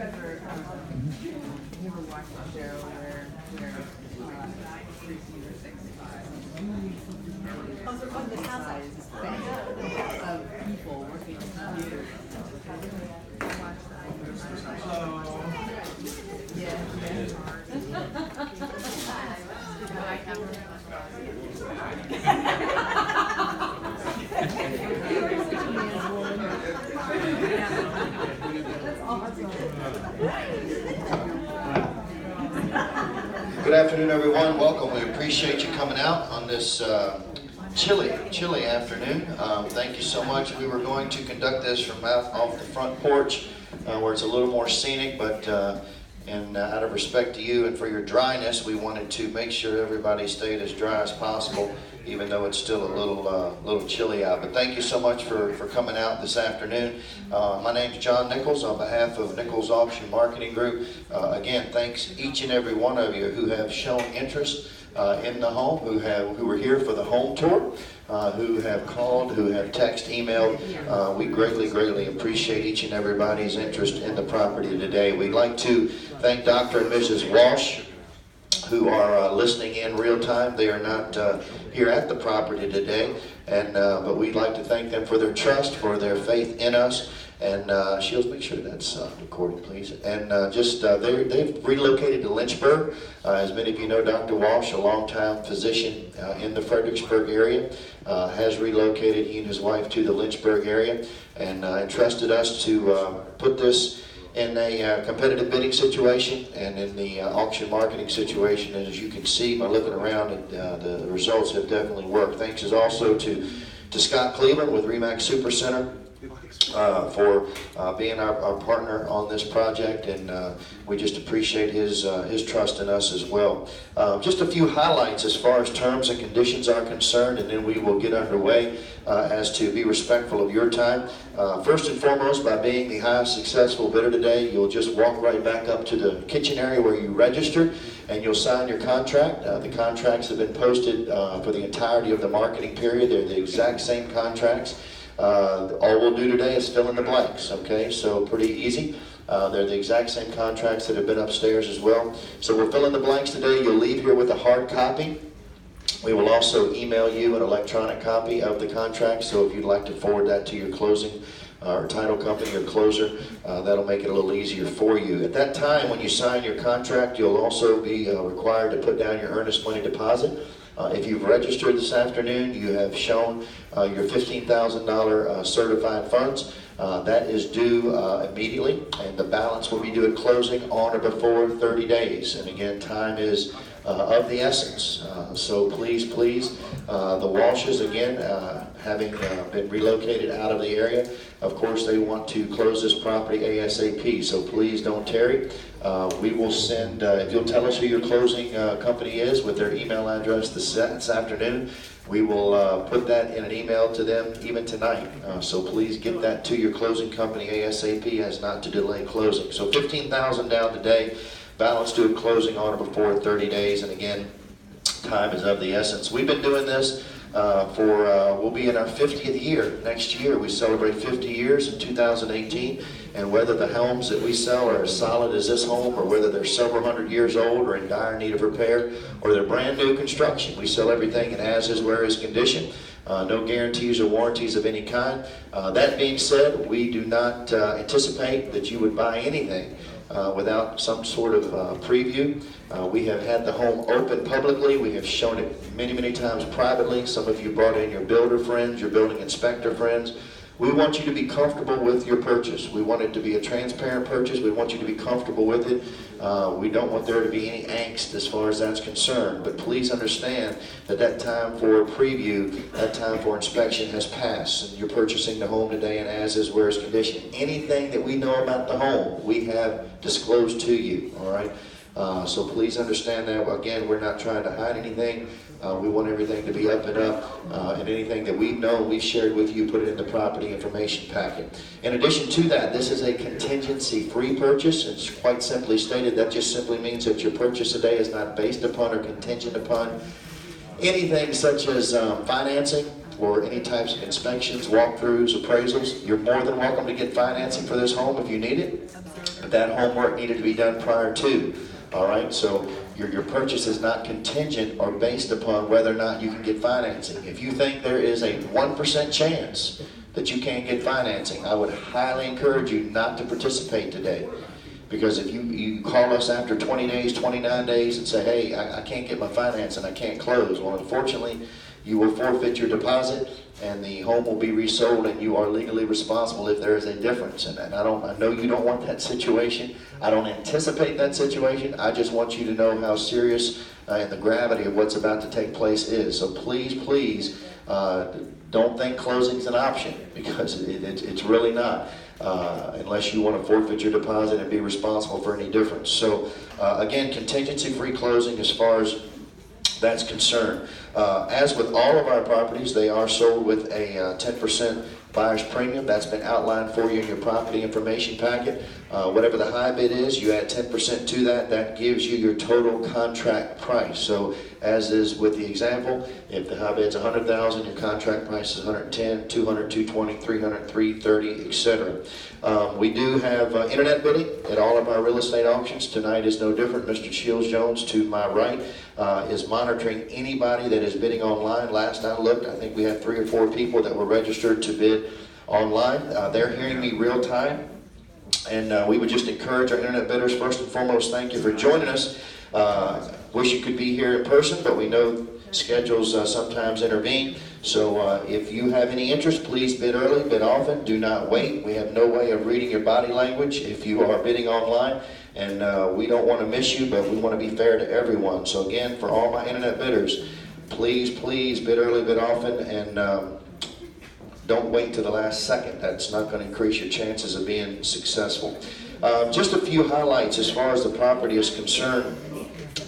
ever watched the show where Tracy was 65? The size of people working in computers. Yeah. Good afternoon, everyone. Welcome. We appreciate you coming out on this chilly afternoon. Thank you so much. We were going to conduct this from off the front porch, where it's a little more scenic, but out of respect to you and for your dryness, we wanted to make sure everybody stayed as dry as possible, even though it's still a little chilly out. But thank you so much for coming out this afternoon. My name's John Nicholls on behalf of Nicholls Auction Marketing Group. Again, thanks each and every one of you who have shown interest in the home, who were here for the home tour, who have called, who have emailed. We greatly appreciate each and everybody's interest in the property today. We'd like to thank Dr. and Mrs. Walsh, who are listening in real time. They are not here at the property today, but we'd like to thank them for their trust, for their faith in us. And Shields, make sure that's recorded, please. And they've relocated to Lynchburg. As many of you know, Dr. Walsh, a longtime physician in the Fredericksburg area, has relocated, he and his wife, to the Lynchburg area, and entrusted us to put this in a competitive bidding situation and in the auction marketing situation. And as you can see by looking around, the results have definitely worked. Thanks as also to Scott Cleveland with Remax Supercenter for being our partner on this project, and we just appreciate his trust in us as well. Just a few highlights as far as terms and conditions are concerned, and then we will get underway as to be respectful of your time. First and foremost, by being the highest successful bidder today, you'll just walk right back up to the kitchen area where you registered, and you'll sign your contract. The contracts have been posted for the entirety of the marketing period. They're the exact same contracts. All we'll do today is fill in the blanks, okay? So pretty easy. They're the exact same contracts that have been upstairs as well. So we'll fill in the blanks today. You'll leave here with a hard copy. We will also email you an electronic copy of the contract, so if you'd like to forward that to your closing or title company or closer, that'll make it a little easier for you. At that time, when you sign your contract, you'll also be required to put down your earnest money deposit. If you've registered this afternoon, you have shown your $15,000 certified funds. That is due immediately, and the balance will be due at closing on or before 30 days. And again, time is of the essence. So please, the Walshes, again, having been relocated out of the area, of course they want to close this property ASAP, so please don't tarry. We will send, if you'll tell us who your closing company is with their email address this afternoon, we will put that in an email to them even tonight. So please get that to your closing company ASAP as not to delay closing. So $15,000 down today, balance due at closing on or before 30 days, and again, time is of the essence. We've been doing this we'll be in our 50th year next year. We celebrate 50 years in 2018, and whether the homes that we sell are as solid as this home, or whether they're several hundred years old or in dire need of repair, or they're brand new construction, we sell everything in as is, where is condition. No guarantees or warranties of any kind. That being said, we do not anticipate that you would buy anything without some sort of preview. We have had the home open publicly. We have shown it many times privately. Some of you brought in your builder friends, your building inspector friends. We want you to be comfortable with your purchase. We want it to be a transparent purchase. We want you to be comfortable with it. We don't want there to be any angst as far as that's concerned. But please understand that that time for preview, that time for inspection has passed. And you're purchasing the home today in as is, where is condition. Anything that we know about the home, we have disclosed to you, all right? So please understand that. Again, we're not trying to hide anything. We want everything to be up and up, and anything that we've known, we've shared with you, put it in the property information packet. In addition to that, this is a contingency-free purchase. It's quite simply stated. That just simply means that your purchase today is not based upon or contingent upon anything such as financing, or any types of inspections, walkthroughs, appraisals, you're more than welcome to get financing for this home if you need it. But that homework needed to be done prior to. All right, so your purchase is not contingent or based upon whether or not you can get financing. If you think there is a 1% chance that you can't get financing, I would highly encourage you not to participate today. Because if you call us after 20 days, 29 days and say, hey, I can't get my financing, I can't close, well, unfortunately, you will forfeit your deposit and the home will be resold, and you are legally responsible if there is a difference. And I know you don't want that situation. I don't anticipate that situation. I just want you to know how serious and the gravity of what's about to take place is. So please, please, don't think closing is an option, because it's really not, unless you want to forfeit your deposit and be responsible for any difference. So again, contingency-free closing as far as that's concerned. As with all of our properties, they are sold with a 10% buyer's premium. That's been outlined for you in your property information packet. Whatever the high bid is, you add 10% to that. That gives you your total contract price. So as is with the example, if the high bid's $100,000, your contract price is $110,000, $200,000, $220,000, $300,000, $330,000, etc. We do have internet bidding at all of our real estate auctions. Tonight is no different. Mr. Shields Jones to my right is monitoring anybody that is bidding online. Last I looked, I think we had 3 or 4 people that were registered to bid online. They're hearing me real time. And we would just encourage our internet bidders, first and foremost, thank you for joining us. Wish you could be here in person, but we know schedules sometimes intervene. So if you have any interest, please bid early, bid often. Do not wait. We have no way of reading your body language if you are bidding online. And we don't want to miss you, but we want to be fair to everyone. So again, for all my internet bidders, please, please bid early, bid often, and don't wait till the last second. That's not going to increase your chances of being successful. Just a few highlights as far as the property is concerned.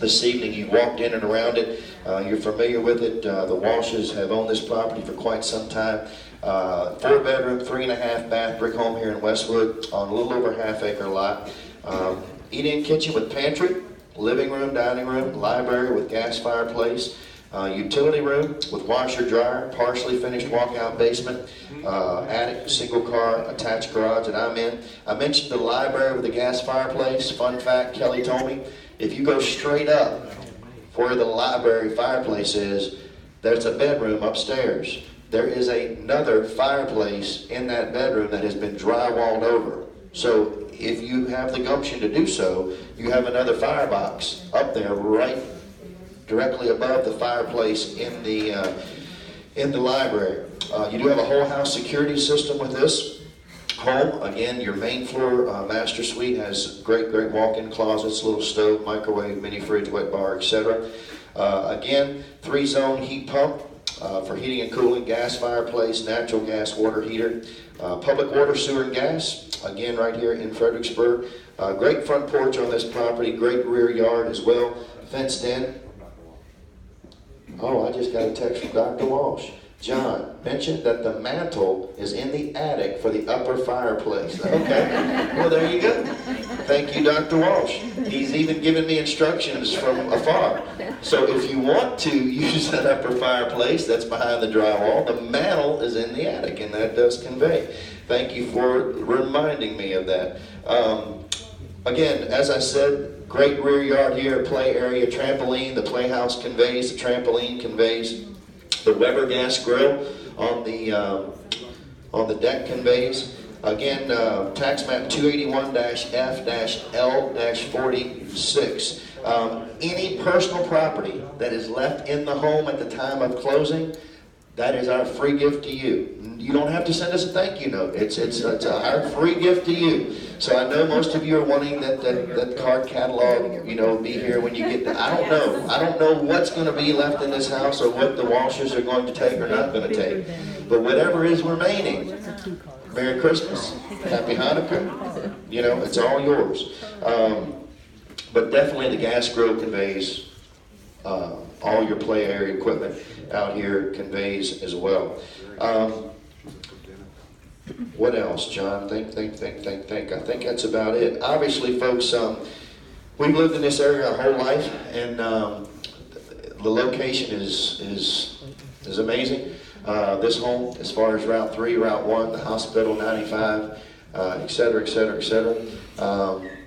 This evening, you walked in and around it. You're familiar with it. The Walshes have owned this property for quite some time. 4-bedroom, 3.5 bath brick home here in Westwood on a little over a half-acre lot. Eat-in kitchen with pantry, living room, dining room, library with gas fireplace, utility room with washer dryer, partially finished walkout basement, attic, single car, attached garage that I'm in. I mentioned the library with the gas fireplace. Fun fact, Kelly told me, if you go straight up where the library fireplace is, there's a bedroom upstairs. There is another fireplace in that bedroom that has been drywalled over. So if you have the gumption to do so, you have another firebox up there right directly above the fireplace in the library. You do have a whole house security system with this home. Again, your main floor master suite has great walk-in closets, little stove, microwave, mini fridge, wet bar, etc. Again, 3-zone heat pump for heating and cooling, gas fireplace, natural gas water heater, public water, sewer, and gas. Again, right here in Fredericksburg. Great front porch on this property, great rear yard as well, fenced in. Oh, I just got a text from Dr. Walsh. John mentioned that the mantle is in the attic for the upper fireplace. Okay, well there you go. Thank you, Dr. Walsh. He's even given me instructions from afar. So if you want to use that upper fireplace that's behind the drywall, the mantle is in the attic, and that does convey. Thank you for reminding me of that. Again, as I said, great rear yard here, play area, trampoline. The playhouse conveys, the trampoline conveys. The Weber gas grill on the deck conveys. Again, tax map 281-F-L-46. Any personal property that is left in the home at the time of closing, that is our free gift to you. You don't have to send us a thank you note. It's our free gift to you. So I know most of you are wanting that card catalog, be here when you get there. I don't know. I don't know what's going to be left in this house or what the Walshers are going to take or not going to take. But whatever is remaining, Merry Christmas, Happy Hanukkah, it's all yours. But definitely the gas grill conveys all your play area equipment out here conveys as well. What else, John? Think. I think that's about it. Obviously, folks, we've lived in this area our whole life, and the location is amazing. this home, as far as Route 3, Route 1, the hospital, 95, et cetera, et cetera, et cetera.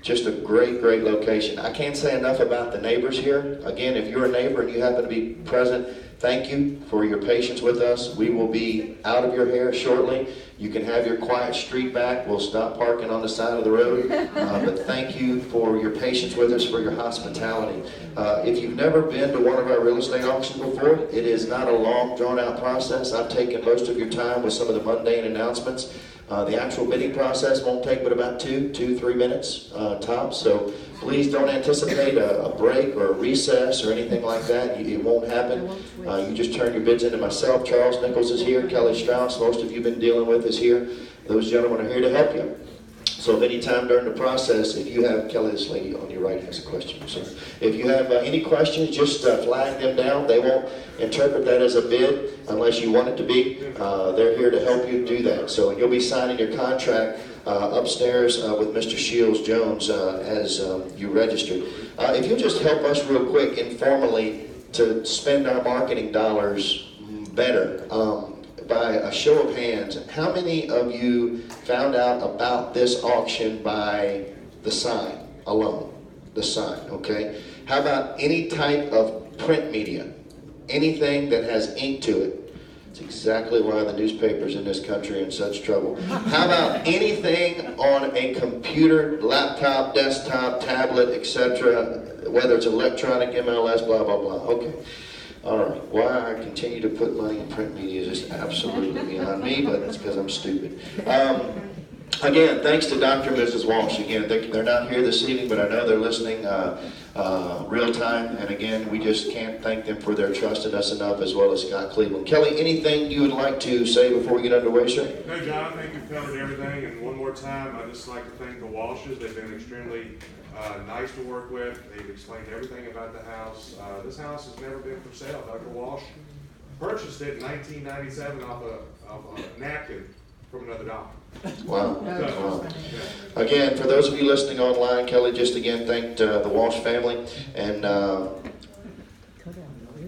Just a great, great location. I can't say enough about the neighbors here. Again, if you're a neighbor and you happen to be present, thank you for your patience with us. We will be out of your hair shortly. You can have your quiet street back. We'll stop parking on the side of the road. But thank you for your patience with us, for your hospitality. If you've never been to one of our real estate auctions before, it is not a long, drawn-out process. I've taken most of your time with some of the mundane announcements. The actual bidding process won't take but about 3 minutes tops. So please don't anticipate a break or a recess or anything like that. It won't happen. You just turn your bids into myself. Charles Nicholls is here. Kelly Strauss, most of you have been dealing with, is here. Those gentlemen are here to help you. So if any time during the process, if you have, Kelly, this lady on your right has a question, sir. If you have any questions, just flag them down. They won't interpret that as a bid unless you want it to be. They're here to help you do that. So you'll be signing your contract upstairs with Mr. Shields Jones as you registered. If you'll just help us real quick informally to spend our marketing dollars better. By a show of hands, how many of you found out about this auction by the sign alone? The sign, okay? How about any type of print media? Anything that has ink to it? It's exactly why the newspapers in this country are in such trouble. How about anything on a computer, laptop, desktop, tablet, etc., whether it's electronic, MLS, blah, blah, blah. Okay. All right, why I continue to put money in print media is just absolutely beyond me, but it's because I'm stupid. Again, thanks to Dr. and Mrs. Walsh. Again, they're not here this evening, but I know they're listening real time. And again, we just can't thank them for their trust in us enough, as well as Scott Cleveland. Kelly, anything you would like to say before we get underway, sir? No, John, I think you've covered everything. And one more time, I'd just like to thank the Walshes. They've been extremely nice to work with. They've explained everything about the house. This house has never been for sale. Dr. Walsh purchased it in 1997 off a napkin from another doctor. Wow. Wow. Again, for those of you listening online, Kelly just again thanked the Walsh family. And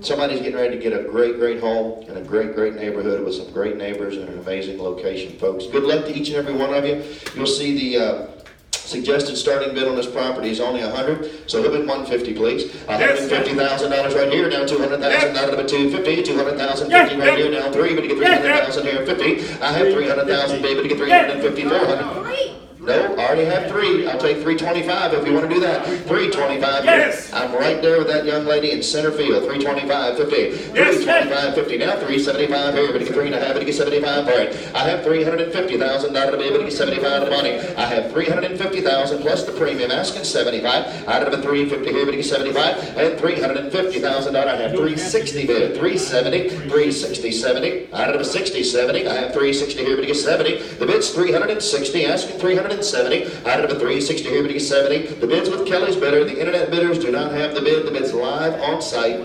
somebody's getting ready to get a great, great home in a great, great neighborhood with some great neighbors and an amazing location, folks. Good luck to each and every one of you. You'll see the suggested starting bid on this property is only $100, so we'll bid $150, please. $150,000 right here, down $200,000, out of it $250, $200,000, $50 right here, down $3, but to get $300,000 here, $50. I have $300,000, baby, to get $350, $400. No, I already have $3. I'll take $325 if you want to do that. $325. Yes. I'm right there with that young lady in center field. $325, $50. Yes. $325, $50. Now $375 here, but to get $3.5, but to get $75 for it. I have $350,000 to be able to get $75 of the money. I have $350,000 plus the premium, asking $75. Out of the $350 here, but to get $75. And $350,000. I have $360 bid. $370, $360, $70. Out of the $60, $70. I have $360 here, but to get $70. The bid's $360, asking $370. Out of the $360 here, but to get $70. The bids with Kelly's bidder. The internet bidders do not have the bid. The bid's live on site.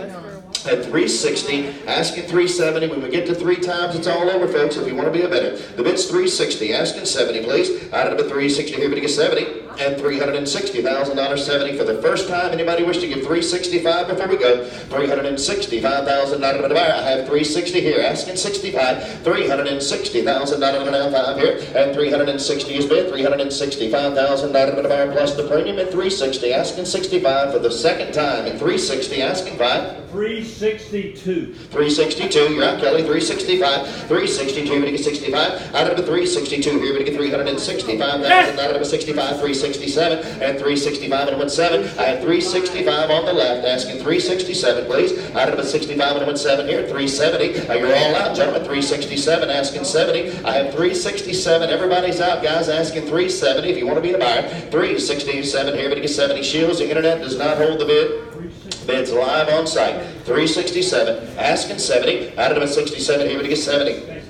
At $360, asking $370. When we get to 3 times, it's all over, folks, if you want to be a bidder. The bid's $360, asking $70, please. Out of the $360 here, but to get $70. And $360,000, 70 for the first time. Anybody wish to give $365 before we go? $365,000 out of the buyer. I have $360 here, asking $65. $360,000 out of the now 5 here. And $360 is bid. $365,000 out of the buyer plus the premium at $360, asking $65 for the second time. At $360, asking $5. $362. $362, you're out, Kelly. $365. $362 to get $65. Out of the $362 here, we get $365,000 out of the $65. $367 and $365 and $17. I have $365 on the left, asking $367, please. Out of the $65 and $17 here, $370. You're all out, gentlemen. $367, asking $70. I have $367. Everybody's out, guys, asking $370 if you want to be the buyer. $367 here, but to get $70. Shields, the internet does not hold the bid. Bid's live on site. $367, asking $70. Out of the $67 here, but to get $70.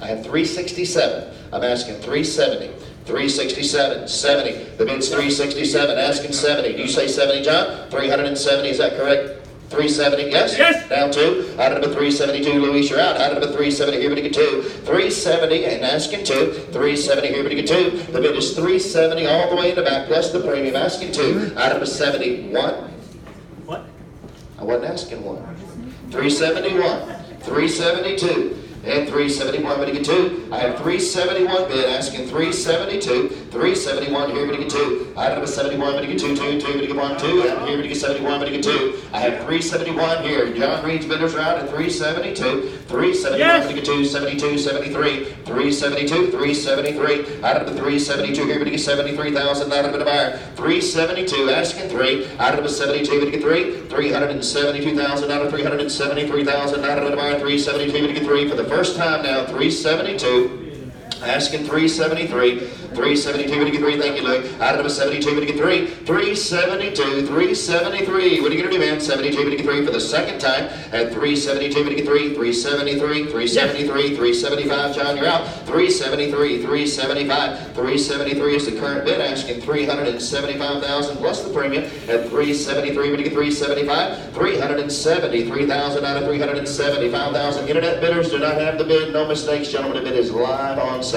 I have $367. I'm asking $370. $367, $70. The bid's $367, asking $70. Do you say $70, John? $370, is that correct? $370, yes? Yes. Down 2. Out of the $372, Luis, you're out. Out of the $370 here, but to get $2. $370 and asking $2. $370 here, but to get $2. The bid is $370 all the way in the back, plus the premium, asking $2. Out of the $71. What? I wasn't asking $1. $371. $372. and 371, but to get 2. I have 371 bid, asking 372, 371, here, but to get 2. Item number 71, but to get 2, 2, 2, but to get 1, 2, and here, but to get 71, but to get 2. I have 371 here. John Reed's bidders are out at 372, 371, Yes. but to get 2, 72, 73, 372, 373. Item number 372 here, but to get 73,000. Item number buyer, 372, asking 3. Item number 72, but to get 3, 372,000. Item 373,000. Item number buyer, 372, but to get 3 for the first time now. 372. Asking 373, 372, what do you get 3? Thank you, Luke. Item number 72, what do you get 3? 372, 373. What are you going to do, man? 72, what do you get 3 for the second time? At 372, what do you get 3? 373, 373, 375. John, you're out. 373, 375, 373 is the current bid. Asking 375,000 plus the premium. At 373, what do you get 375? 373,000 out of 375,000. Internet bidders do not have the bid. No mistakes, gentlemen. The bid is live on site.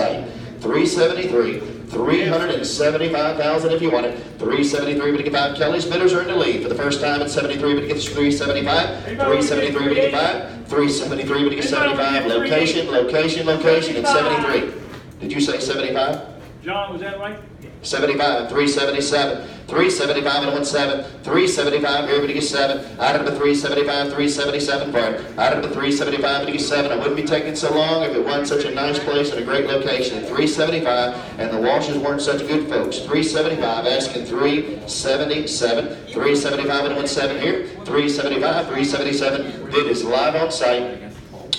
373, 375,000 if you want it. 373, but to get 5. Kelly's bidders are in the lead for the first time at 73, but to get 375. 373, but to get 5. 373, but to get 75. Location, location, location, and 73. Did you say 75? John, was that right? 75, 377, 375 and 17, 375, here, but to get 7. Item number 375, 377 for it. Item number 375, but to get 7. I wouldn't be taking so long if it wasn't such a nice place and a great location. 375, and the Walshes weren't such good folks. 375, asking 377, 375 and 17 here, 375, 377. Bid is live on site.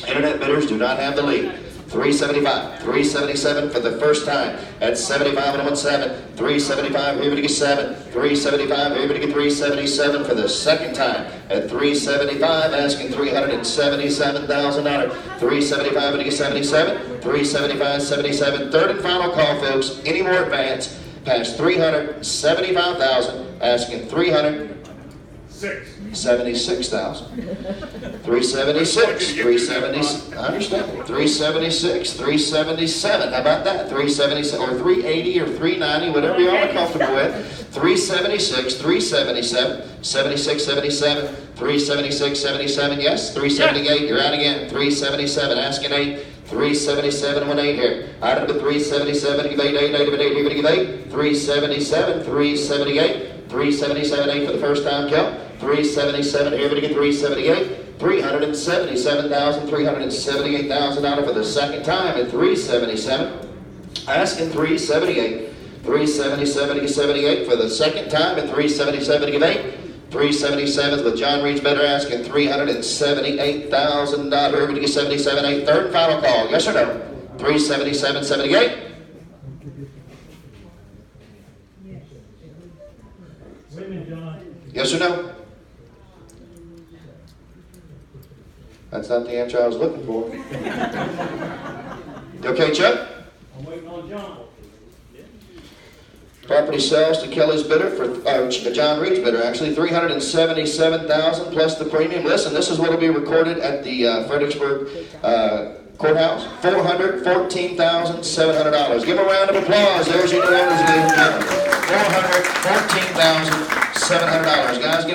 Internet bidders do not have the lead. 375, 377 for the first time at 75 and 17. 375, here to get 7. 375, here to get 377 for the second time at 375, asking $377,000. 375 to get 77. 375, 77. Third and final call, folks. Any more advance past 375,000, asking 376,000. 376, 370, I understand. 376, 377. How about that? 377 or 380 or 390, whatever y'all are comfortable with. 376, 377, 76, 77, 376, 77. Yes, 378. You're out again. 377, asking 8. 377, 18 here. Item number 377, give 8, 8, 8, 8, 8, give 8. 377, 378. 377, 8 for the first time, Kel. 377, here we get 378. 377,000, 378,000 out for the second time at 377. Asking 378. 377 to 78 for the second time at 377 to 8. 377 with John Reed's better, asking $378,000. Here we get 77, 8. Third and final call. Yes or no? 377, 78. Wait a minute, John. Yes or no? That's not the answer I was looking for. You okay, Chuck? I'm waiting on John. Property sells to Kelly's bidder for John Reed's bidder, actually $377,000 plus the premium. Listen, this is what will be recorded at the Fredericksburg courthouse. $414,700. Give them a round of applause. There's your new owners, ladies and gentlemen. $414,700. Guys,